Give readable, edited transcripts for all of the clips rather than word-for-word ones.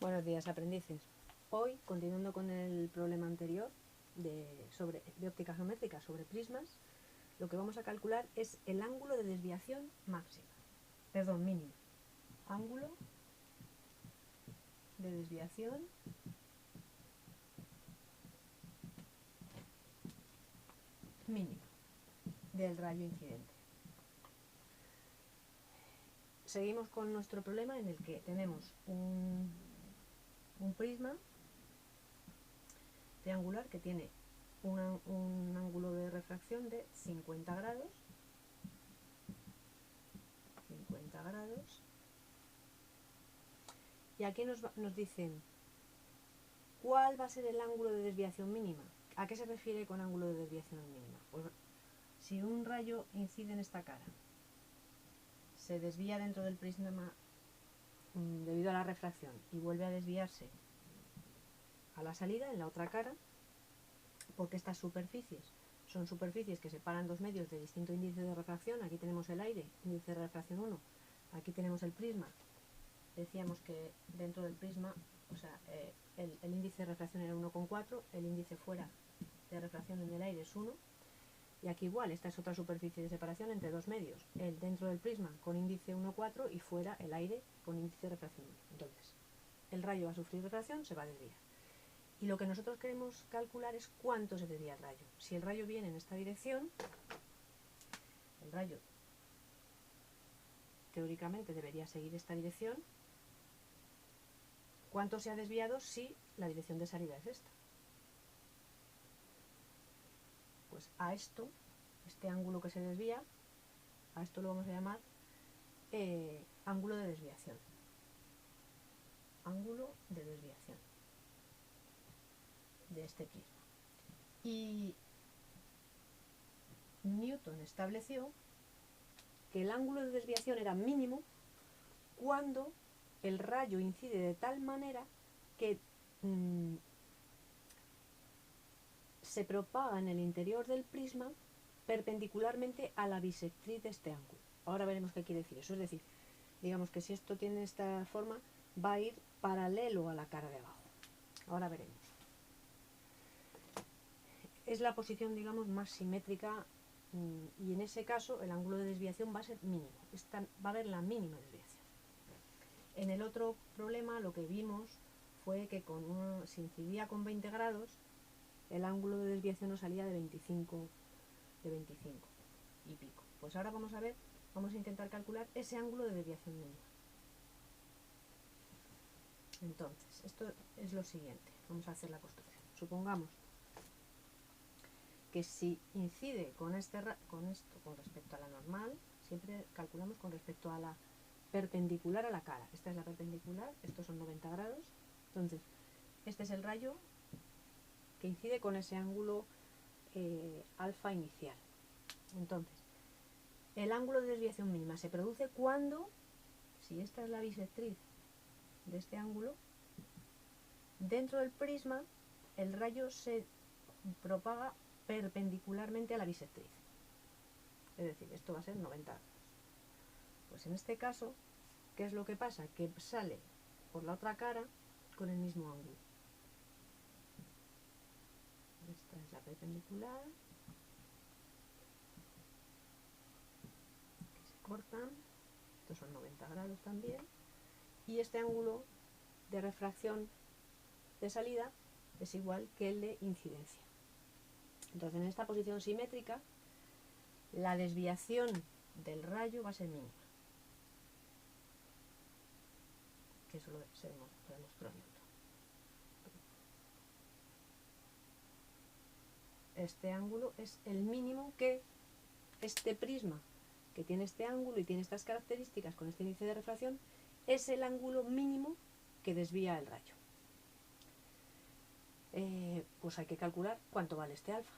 Buenos días, aprendices. Hoy, continuando con el problema anterior de óptica geométrica sobre prismas, lo que vamos a calcular es el ángulo de desviación mínimo. Ángulo de desviación mínimo del rayo incidente. Seguimos con nuestro problema en el que tenemos un prisma triangular que tiene un ángulo de refracción de 50 grados, y aquí nos dicen cuál va a ser el ángulo de desviación mínima. ¿A qué se refiere con ángulo de desviación mínima? Pues si un rayo incide en esta cara, se desvía dentro del prisma debido a la refracción y vuelve a desviarse a la salida en la otra cara, porque estas superficies son superficies que separan dos medios de distinto índice de refracción. Aquí tenemos el aire, índice de refracción 1, aquí tenemos el prisma. Decíamos que dentro del prisma, o sea, el índice de refracción era 1,4, el índice fuera de refracción en el aire es 1, y aquí igual, esta es otra superficie de separación entre dos medios, el dentro del prisma con índice 1,4 y fuera el aire con índice de refracción 1. Entonces, el rayo va a sufrir refracción, se va a desviar. Y lo que nosotros queremos calcular es cuánto se desvía el rayo. Si el rayo viene en esta dirección, el rayo teóricamente debería seguir esta dirección. ¿Cuánto se ha desviado si la dirección de salida es esta? Pues a esto, este ángulo que se desvía, a esto lo vamos a llamar ángulo de desviación. Ángulo de desviación de este prisma. Y Newton estableció que el ángulo de desviación era mínimo cuando el rayo incide de tal manera que se propaga en el interior del prisma perpendicularmente a la bisectriz de este ángulo. Ahora veremos qué quiere decir eso. Es decir, digamos que si esto tiene esta forma, va a ir paralelo a la cara de abajo. Ahora veremos. Es la posición, digamos, más simétrica, y en ese caso el ángulo de desviación va a ser mínimo. Va a haber la mínima desviación. En el otro problema lo que vimos fue que si incidía con 20 grados, el ángulo de desviación nos salía de 25 y pico. Pues ahora vamos a intentar calcular ese ángulo de desviación mínima. Entonces, esto es lo siguiente. Vamos a hacer la construcción. Supongamos que si incide con esto con respecto a la normal, siempre calculamos con respecto a la perpendicular a la cara. Esta es la perpendicular, estos son 90 grados. Entonces, este es el rayo que incide con ese ángulo alfa inicial. Entonces, el ángulo de desviación mínima se produce cuando, si esta es la bisectriz de este ángulo, dentro del prisma el rayo se propaga perpendicularmente a la bisectriz. Es decir, esto va a ser 90 grados. Pues en este caso, ¿qué es lo que pasa? Que sale por la otra cara con el mismo ángulo. Esta es la perpendicular, que se cortan, estos son 90 grados también, y este ángulo de refracción de salida es igual que el de incidencia. Entonces, en esta posición simétrica, la desviación del rayo va a ser mínima, que eso lo demostró Newton. Este ángulo es el mínimo que este prisma, que tiene este ángulo y tiene estas características con este índice de refracción, es el ángulo mínimo que desvía el rayo. Pues hay que calcular cuánto vale este alfa,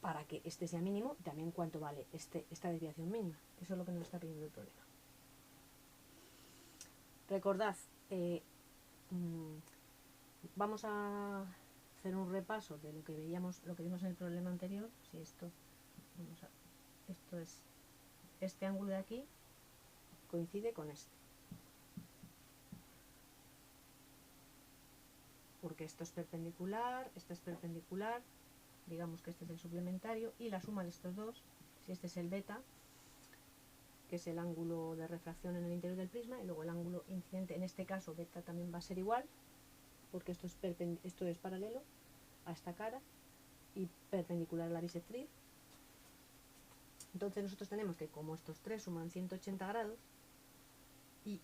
para que este sea mínimo, y también cuánto vale esta desviación mínima. Eso es lo que nos está pidiendo el problema. Recordad, vamos a hacer un repaso de lo que vimos en el problema anterior. Si esto es este ángulo de aquí, coincide con este. porque esto es perpendicular, digamos que este es el suplementario, y la suma de estos dos, si este es el beta, que es el ángulo de refracción en el interior del prisma, y luego el ángulo incidente, en este caso beta también va a ser igual, porque esto es paralelo a esta cara y perpendicular a la bisectriz. Entonces nosotros tenemos que, como estos tres suman 180 grados y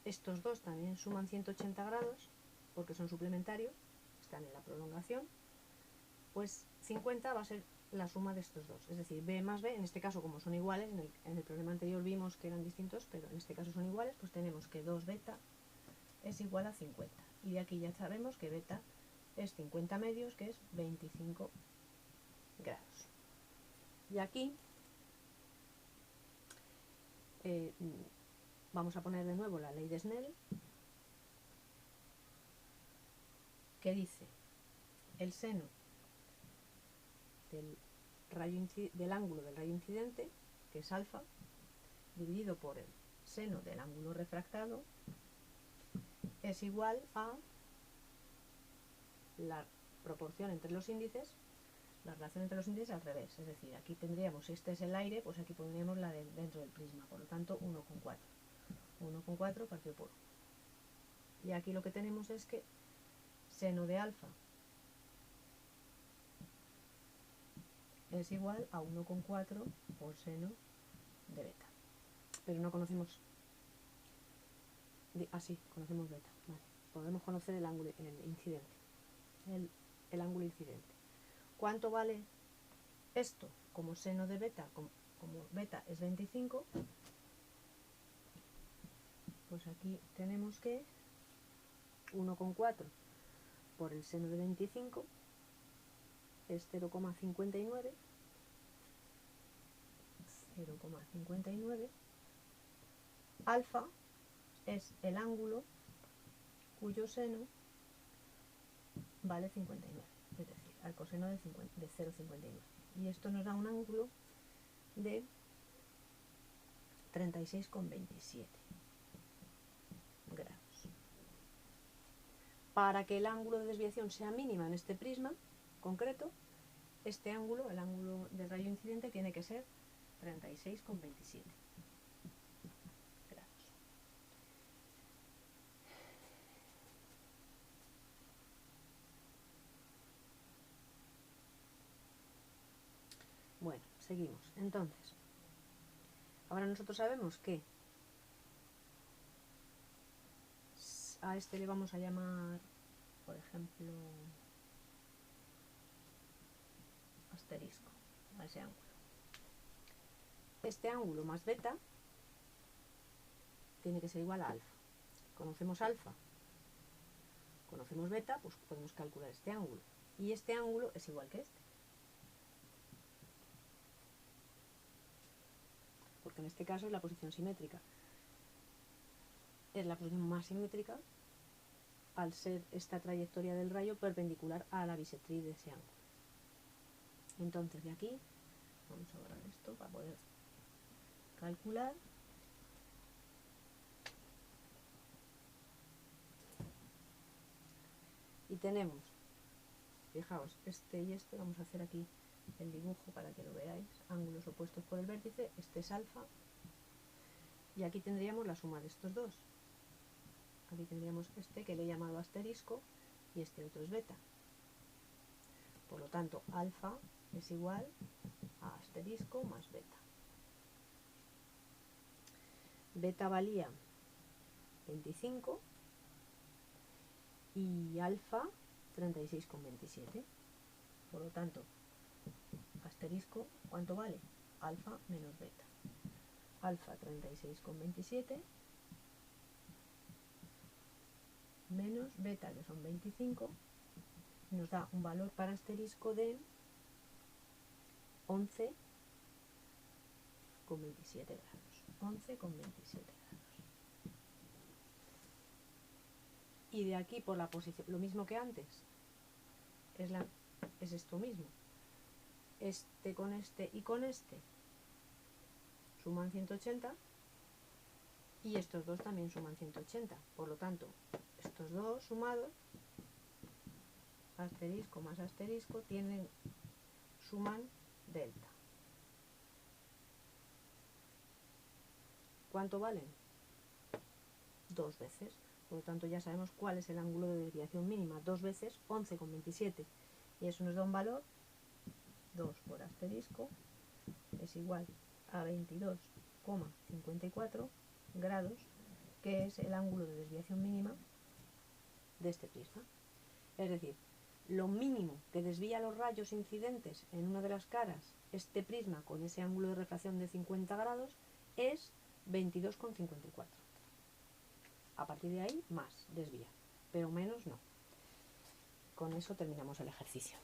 estos dos también suman 180 grados, porque son suplementarios, están en la prolongación, pues 50 va a ser la suma de estos dos, es decir, B más B, en este caso como son iguales, en el problema anterior vimos que eran distintos, pero en este caso son iguales, pues tenemos que 2 beta es igual a 50, y de aquí ya sabemos que beta es 50 medios, que es 25 grados. Y aquí vamos a poner de nuevo la ley de Snell, que dice el seno del ángulo del rayo incidente, que es alfa, dividido por el seno del ángulo refractado, es igual a la proporción entre los índices, la relación entre los índices al revés, es decir, aquí tendríamos, si este es el aire, pues aquí pondríamos la dentro del prisma, por lo tanto 1,4. 1,4 partido por 1. Y aquí lo que tenemos es que seno de alfa es igual a 1,4 por seno de beta. Pero no conocemos, conocemos beta, vale. Podemos conocer el ángulo incidente, el ángulo incidente. ¿Cuánto vale esto? Como seno de beta, como beta es 25, pues aquí tenemos que 1,4 por el seno de 25 es 0,59, alfa es el ángulo cuyo seno vale 59, es decir, al coseno de 0,59, y esto nos da un ángulo de 36,27 grados. Para que el ángulo de desviación sea mínima en este prisma concreto, este ángulo, el ángulo del rayo incidente, tiene que ser 36,27 grados. Bueno, seguimos. Entonces, ahora nosotros sabemos que a este le vamos a llamar, por ejemplo, asterisco, a ese ángulo. Este ángulo más beta tiene que ser igual a alfa. Conocemos alfa, conocemos beta, pues podemos calcular este ángulo. Y este ángulo es igual que este, porque en este caso es la posición simétrica. Es la posición más simétrica al ser esta trayectoria del rayo perpendicular a la bisectriz de ese ángulo. Entonces de aquí vamos a borrar esto para poder calcular. Y tenemos, fijaos, este y este, vamos a hacer aquí el dibujo para que lo veáis, ángulos opuestos por el vértice, este es alfa, y aquí tendríamos la suma de estos dos. Aquí tendríamos este que le he llamado asterisco y este otro es beta. Por lo tanto, alfa es igual a asterisco más beta. Beta valía 25 y alfa 36,27. Por lo tanto, asterisco, ¿cuánto vale? Alfa menos beta. Alfa 36,27 menos beta, que son 25, nos da un valor para asterisco de 11,27 grados. 11,27 grados. Y de aquí por la posición, lo mismo que antes, es esto mismo. Este con este y con este suman 180 y estos dos también suman 180. Por lo tanto, estos dos sumados asterisco más asterisco suman delta. ¿Cuánto valen? 2 veces. Por lo tanto ya sabemos cuál es el ángulo de desviación mínima. 2 veces 11,27. Y eso nos da un valor, 2 por asterisco, es igual a 22,54 grados, que es el ángulo de desviación mínima de este prisma. Es decir, lo mínimo que desvía los rayos incidentes en una de las caras, este prisma con ese ángulo de refracción de 50 grados, es 22,54. A partir de ahí, más desvía, pero menos no. Con eso terminamos el ejercicio.